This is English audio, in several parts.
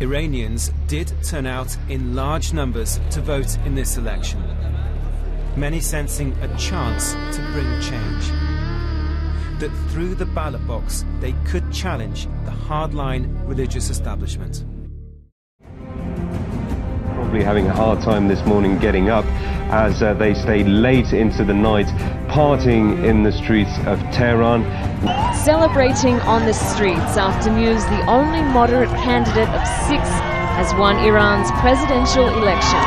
Iranians did turn out in large numbers to vote in this election, many sensing a chance to bring change. That through the ballot box they could challenge the hardline religious establishment. Probably having a hard time this morning getting up as they stayed late into the night, partying in the streets of Tehran. Celebrating on the streets after news the only moderate candidate of 6 has won Iran's presidential election.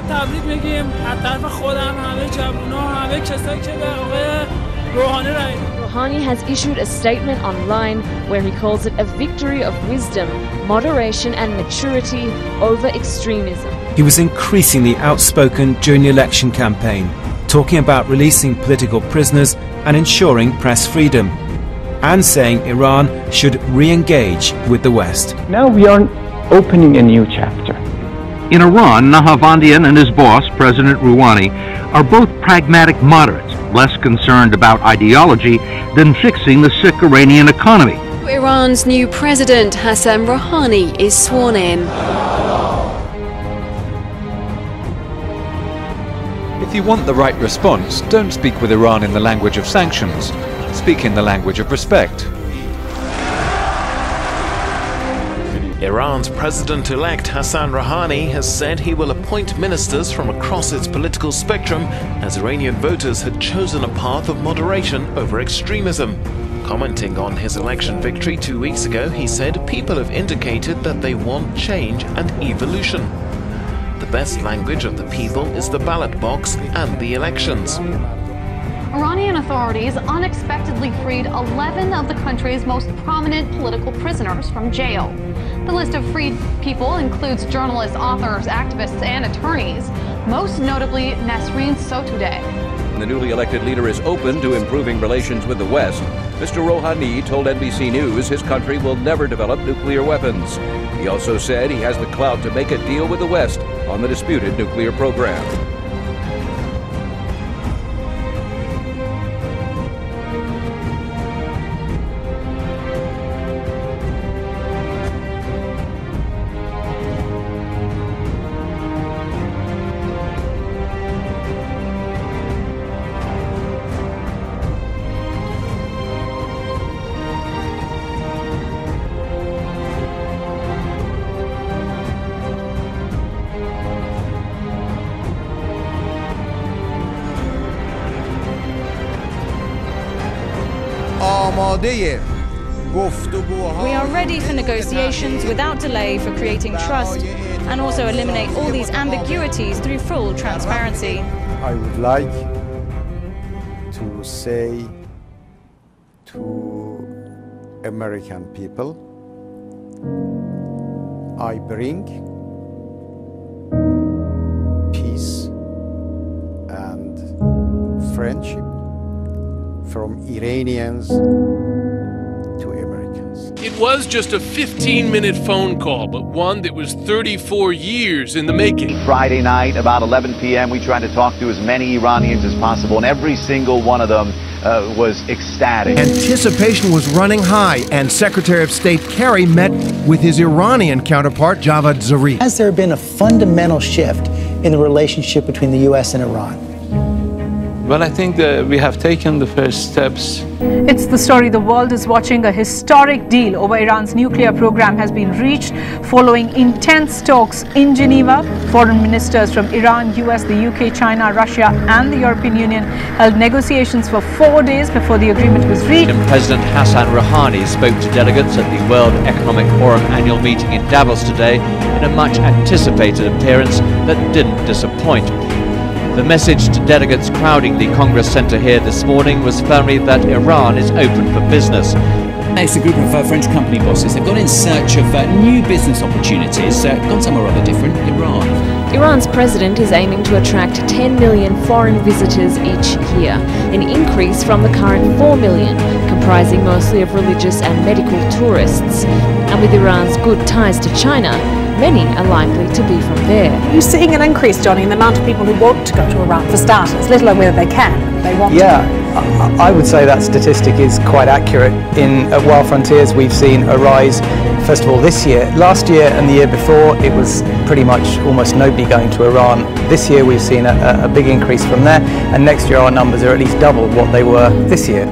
تبریک میگیم از طرف خودم همه جوونا همه کسایی که به آقای روحانی رای دادن. Rouhani has issued a statement online where he calls it a victory of wisdom, moderation and maturity over extremism. He was increasingly outspoken during the election campaign, talking about releasing political prisoners and ensuring press freedom, and saying Iran should re-engage with the West. Now we are opening a new chapter. In Iran, Nahavandian and his boss, President Rouhani, are both pragmatic moderates, less concerned about ideology than fixing the sick Iranian economy. Iran's new president, Hassan Rouhani, is sworn in. If you want the right response, don't speak with Iran in the language of sanctions. Speak in the language of respect. Iran's president-elect Hassan Rouhani has said he will appoint ministers from across its political spectrum as Iranian voters had chosen a path of moderation over extremism. Commenting on his election victory 2 weeks ago, he said people have indicated that they want change and evolution. The best language of the people is the ballot box and the elections. Iranian authorities unexpectedly freed 11 of the country's most prominent political prisoners from jail. The list of freed people includes journalists, authors, activists, and attorneys, most notably Nasreen Sotoudeh. The newly elected leader is open to improving relations with the West. Mr. Rouhani told NBC News his country will never develop nuclear weapons. He also said he has the clout to make a deal with the West on the disputed nuclear program. We are ready for negotiations without delay for creating trust and also eliminate all these ambiguities through full transparency. I would like to say to American people, I bring peace and friendship from Iranians to Americans. It was just a 15-minute phone call, but one that was 34 years in the making. Friday night, about 11 p.m., we tried to talk to as many Iranians as possible, and every single one of them was ecstatic. Anticipation was running high, and Secretary of State Kerry met with his Iranian counterpart, Javad Zarif. Has there been a fundamental shift in the relationship between the U.S. and Iran? Well, I think that we have taken the first steps. It's the story the world is watching. A historic deal over Iran's nuclear program has been reached following intense talks in Geneva. Foreign ministers from Iran, US, the UK, China, Russia and the European Union held negotiations for 4 days before the agreement was reached. And President Hassan Rouhani spoke to delegates at the World Economic Forum annual meeting in Davos today in a much anticipated appearance that didn't disappoint. The message to delegates crowding the Congress Centre here this morning was firmly that Iran is open for business. It's a group of French company bosses. They've gone in search of new business opportunities, gone somewhere rather different, Iran. Iran's president is aiming to attract 10 million foreign visitors each year, an increase from the current 4 million, comprising mostly of religious and medical tourists. And with Iran's good ties to China, many are likely to be from there. You're seeing an increase, Johnny, in the amount of people who want to go to Iran for starters, let alone whether they can. They want to. I would say that statistic is quite accurate. At Wild Frontiers we've seen a rise, first of all this year. Last year and the year before it was pretty much almost nobody going to Iran. This year we've seen a big increase from there, and next year our numbers are at least double what they were this year.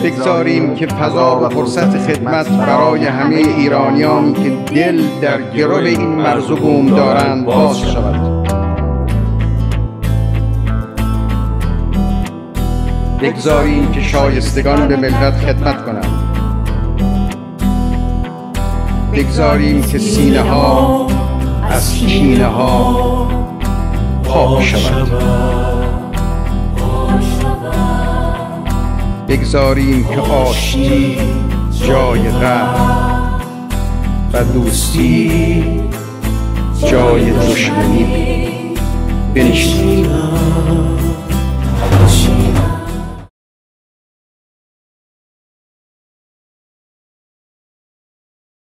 بگذاریم که فضا و فرصت خدمت برای همه ایرانیان که دل در گرو این مرز و بوم دارند باز شود. بگذاریم که شایستگان به ملت خدمت کنند. بگذاریم که سینه ها از کینه ها پاک شود. بگذاریم که آشتی جای غم و دوستی جای دشمنی بنشیند.